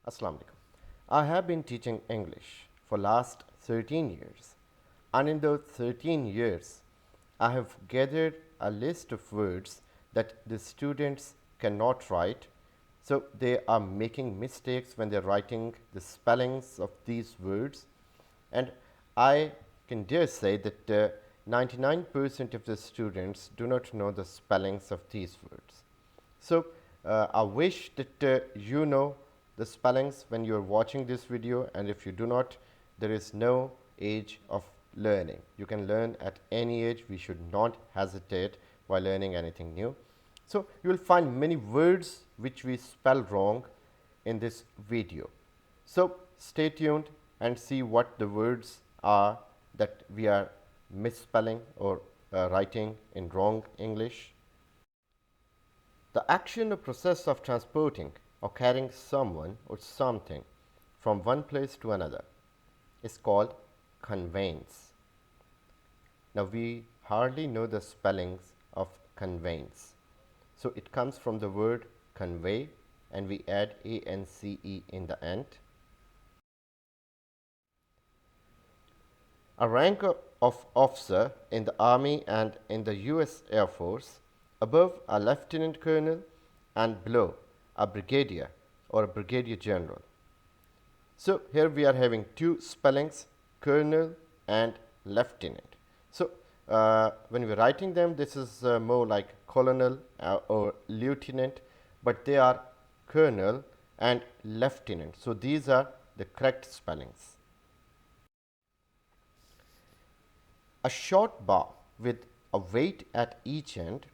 Assalamu alaikum. I have been teaching English for last 13 years, and in those 13 years I have gathered a list of words that the students cannot write, so they are making mistakes when they're writing the spellings of these words, and I can dare say that 99% of the students do not know the spellings of these words. So I wish that you know the spellings when you are watching this video, and if you do not, there is no age of learning. You can learn at any age. We should not hesitate while learning anything new. So you will find many words which we spell wrong in this video. So stay tuned and see what the words are that we are misspelling or writing in wrong English. The action or process of transporting or carrying someone or something from one place to another is called conveyance. Now we hardly know the spellings of conveyance. So it comes from the word convey, and we add ance in the end. A rank of officer in the Army and in the US Air Force, above a lieutenant colonel and below a brigadier or a brigadier general. So here we are having two spellings, colonel and lieutenant. So when we're writing them, this is more like colonel or lieutenant, but they are colonel and lieutenant. So these are the correct spellings. A short bar with a weight at each end,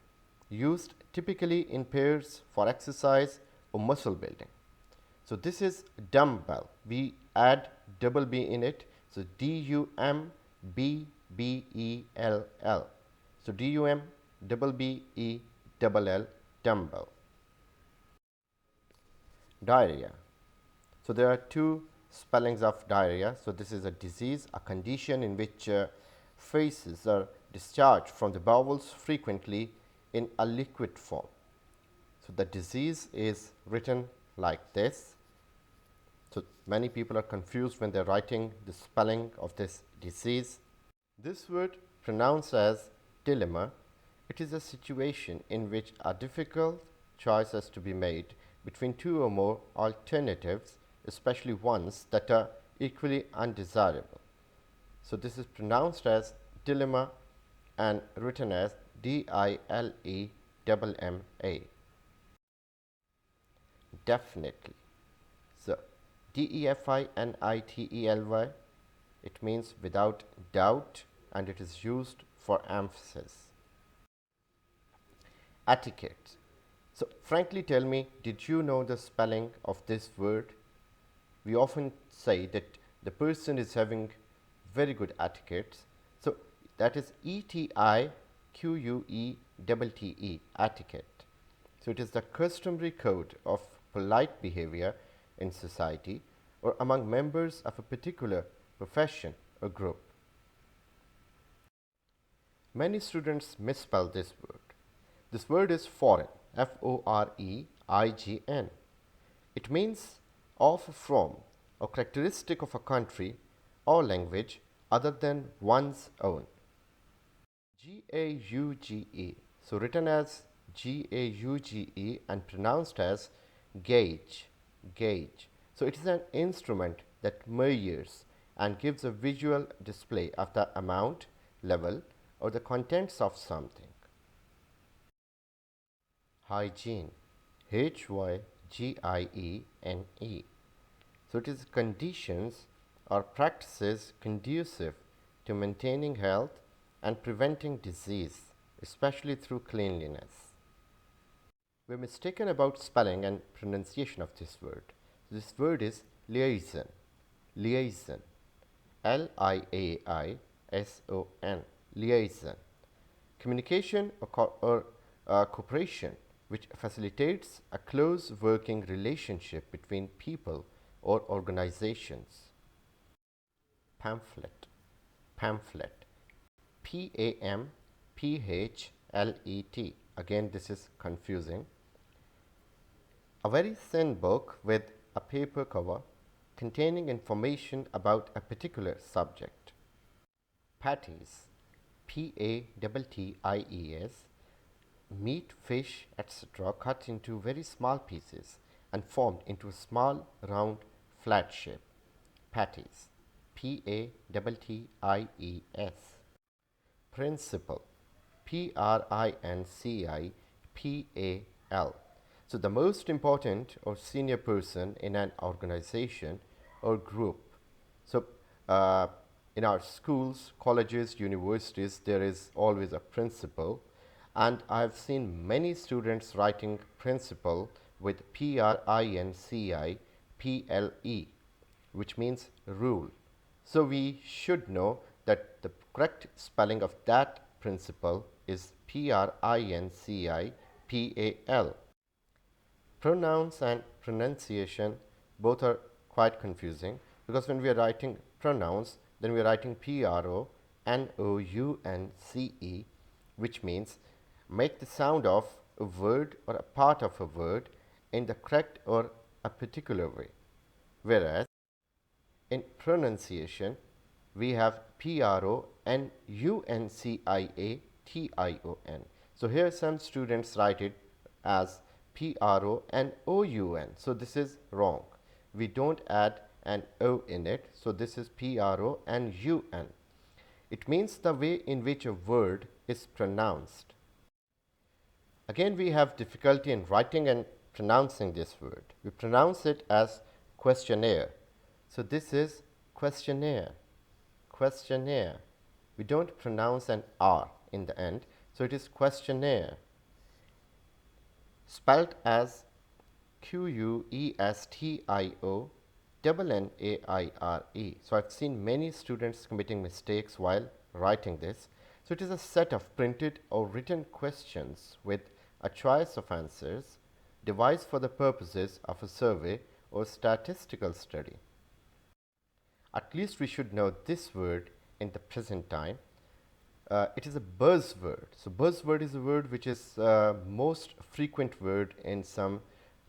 used typically in pairs for exercise or muscle building. So this is dumbbell. We add double B in it. So DUMBBELL. So DUMBBELL, dumbbell. Diarrhea. So there are two spellings of diarrhea. So this is a disease, a condition in which feces are discharged from the bowels frequently in a liquid form. So the disease is written like this. So many people are confused when they're writing the spelling of this disease. This word pronounced as dilemma, it is a situation in which a difficult choice has to be made between two or more alternatives, especially ones that are equally undesirable. So this is pronounced as dilemma and written as DILEMMA. Definitely. So DEFINITELY, it means without doubt, and it is used for emphasis. Etiquette. So frankly tell me, did you know the spelling of this word? We often say that the person is having very good etiquette. So that is ETIQUETTE, etiquette. So it is the customary code of polite behavior in society or among members of a particular profession or group. Many students misspell this word. This word is foreign, FOREIGN. It means of, from, or characteristic of a country or language other than one's own. GAUGE, so written as GAUGE and pronounced as gauge, gauge. So it is an instrument that measures and gives a visual display of the amount, level, or the contents of something. Hygiene, HYGIENE. So it is conditions or practices conducive to maintaining health and preventing disease, especially through cleanliness. We're mistaken about spelling and pronunciation of this word. This word is liaison, liaison, LIAISON, liaison. Communication or cooperation which facilitates a close working relationship between people or organizations. Pamphlet, pamphlet, PAMPHLET. Again, this is confusing. A very thin book with a paper cover containing information about a particular subject. Patties, Patties, meat, fish, etc., cut into very small pieces and formed into a small, round, flat shape. Patties, Patties. Principal, Principal. So the most important or senior person in an organization or group. So in our schools, colleges, universities, there is always a principal, and I have seen many students writing principal with Principle, which means rule. So we should know that the correct spelling of that principle is Principal. Pronouns and pronunciation both are quite confusing, because when we are writing pronouns, then we are writing Pronounce, which means make the sound of a word or a part of a word in the correct or a particular way. Whereas in pronunciation, we have Pronunciation. So here some students write it as Pronoun. So this is wrong. We don't add an O in it. So this is Pronoun. It means the way in which a word is pronounced. Again, we have difficulty in writing and pronouncing this word. We pronounce it as questionnaire. So this is questionnaire. Questionnaire. We don't pronounce an R in the end. So it is questionnaire. Spelled as Questionaire. So I've seen many students committing mistakes while writing this. So it is a set of printed or written questions with a choice of answers devised for the purposes of a survey or statistical study. At least we should know this word in the present time. It is a buzzword. So buzzword is a word which is most frequent word in some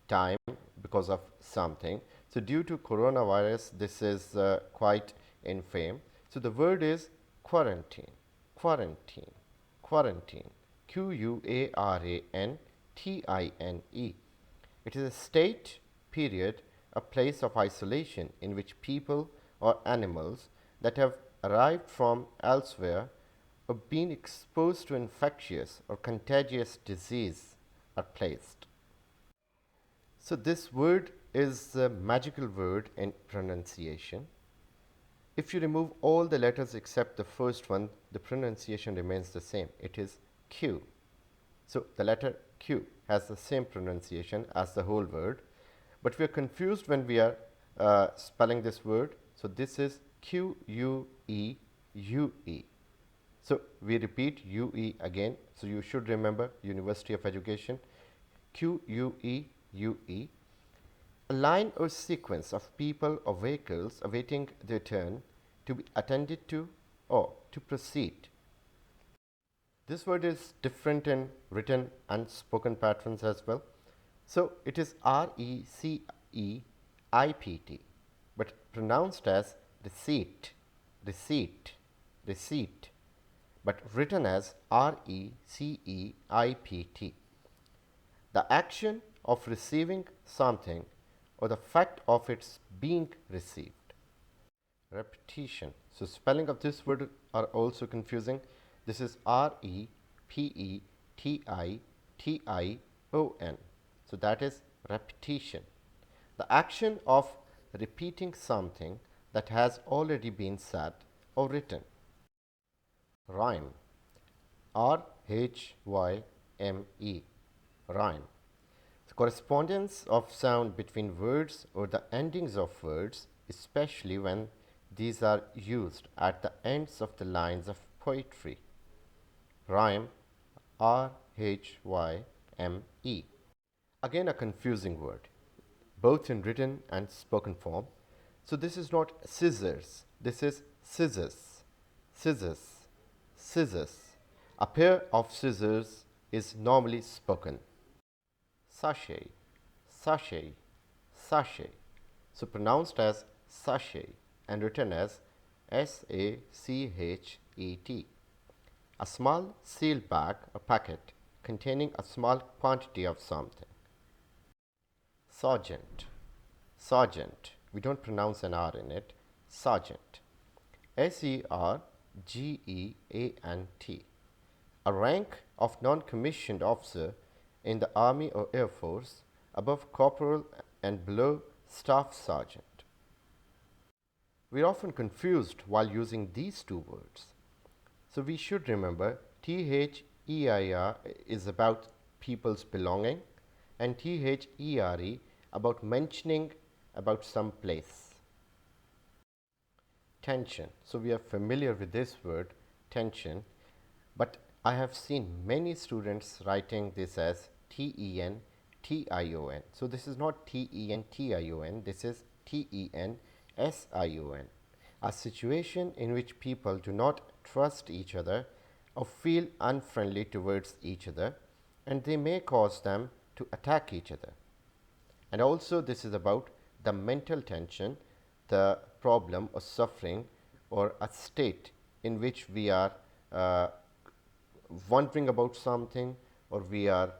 time because of something. So due to coronavirus, this is quite in fame. So the word is quarantine. Quarantine. Quarantine. Quarantine. It is a state, period, a place of isolation in which people or animals that have arrived from elsewhere or been exposed to infectious or contagious disease are placed. So this word is a magical word in pronunciation. If you remove all the letters except the first one, the pronunciation remains the same. It is Q. So the letter Q has the same pronunciation as the whole word, but we are confused when we are spelling this word. So this is Q-U-E-U-E. So we repeat UE again. So you should remember University of Education, Q-U-E-U-E. A line or sequence of people or vehicles awaiting their turn to be attended to or to proceed. This word is different in written and spoken patterns as well. So it is R-E-C-E-I-P-T, but pronounced as receipt, receipt, receipt, but written as R-E-C-E-I-P-T. The action of receiving something or the fact of its being received. Repetition. So spelling of this word are also confusing. This is R-E-P-E-T-I-T-I-O-N. So that is repetition. The action of repeating something that has already been said or written. Rhyme. R-H-Y-M-E. Rhyme. The correspondence of sound between words or the endings of words, especially when these are used at the ends of the lines of poetry. Rhyme. R-H-Y-M-E. Again a confusing word, both in written and spoken form. So this is not scissors, this is scissors, scissors, scissors. A pair of scissors is normally spoken. Sachet, sachet, sachet. so pronounced as sachet and written as SACHET. A small sealed bag or packet containing a small quantity of something. Sergeant. Sergeant. We don't pronounce an R in it. Sergeant. SERGEANT. A rank of non-commissioned officer in the Army or Air Force, above corporal and below staff sergeant. We are often confused while using these two words. So we should remember THEIR is about people's belonging and THERE about mentioning about some place. Tension. So we are familiar with this word, tension, but I have seen many students writing this as TENTION. So this is not TENTION, this is TENSION. A situation in which people do not trust each other or feel unfriendly towards each other, and they may cause them to attack each other. And also this is about the mental tension, the problem or suffering or a state in which we are wondering about something or we are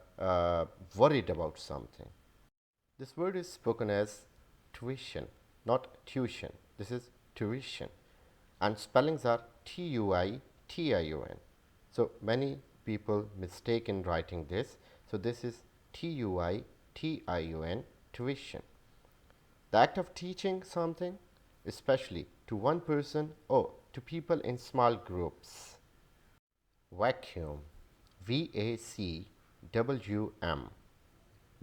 worried about something. This word is spoken as tuition, not tuition. This is tuition, and spellings are TUITION. So many people mistake in writing this. So this is TUITION, tuition. The act of teaching something, especially to one person or to people in small groups. Vacuum. VACWM.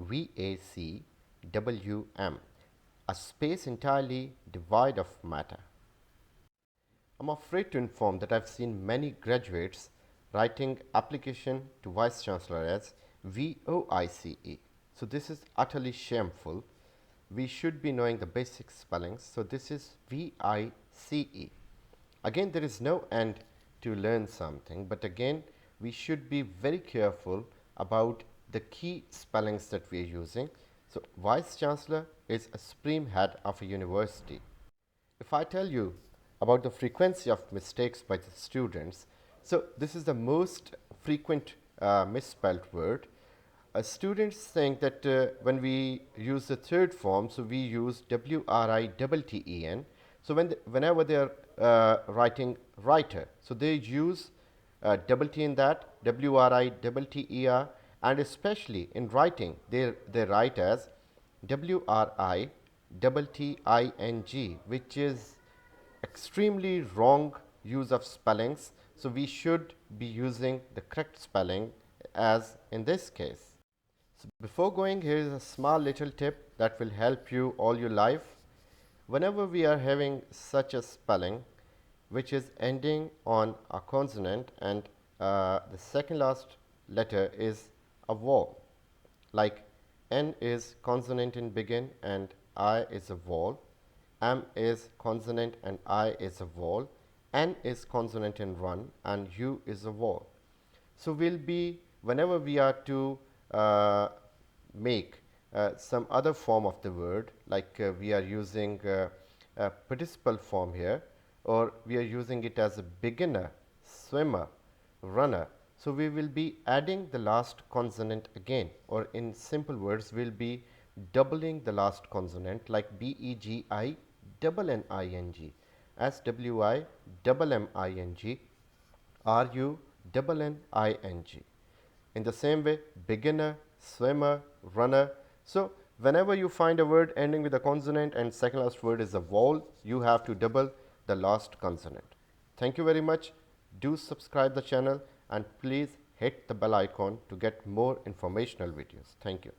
VACWM. A space entirely devoid of matter. I'm afraid to inform that I've seen many graduates writing application to Vice Chancellor as VOICE. So this is utterly shameful. We should be knowing the basic spellings. So this is VICE. Again, there is no end to learn something, but again, we should be very careful about the key spellings that we are using. So Vice Chancellor is a supreme head of a university. If I tell you about the frequency of mistakes by the students, so this is the most frequent misspelled word. Students think that when we use the third form, so we use WRITTEN. So whenever they are writing writer, so they use double T in that, WRITTER, and especially in writing, they write as WRITTING, which is extremely wrong use of spellings. So we should be using the correct spelling as in this case. So before going, here is a small little tip that will help you all your life. Whenever we are having such a spelling which is ending on a consonant and the second last letter is a vowel, like N is consonant in begin and I is a vowel, M is consonant and I is a vowel, N is consonant in run and U is a vowel. So we'll be, whenever we are to make some other form of the word, like we are using a participle form here, or we are using it as a beginner, swimmer, runner. So we will be adding the last consonant again, or in simple words, we'll be doubling the last consonant, like BEGI double NING, SWI double MING, RU double NING. In the same way, beginner, swimmer, runner. So whenever you find a word ending with a consonant and second last word is a vowel, you have to double the last consonant. Thank you very much. Do subscribe the channel and please hit the bell icon to get more informational videos. Thank you.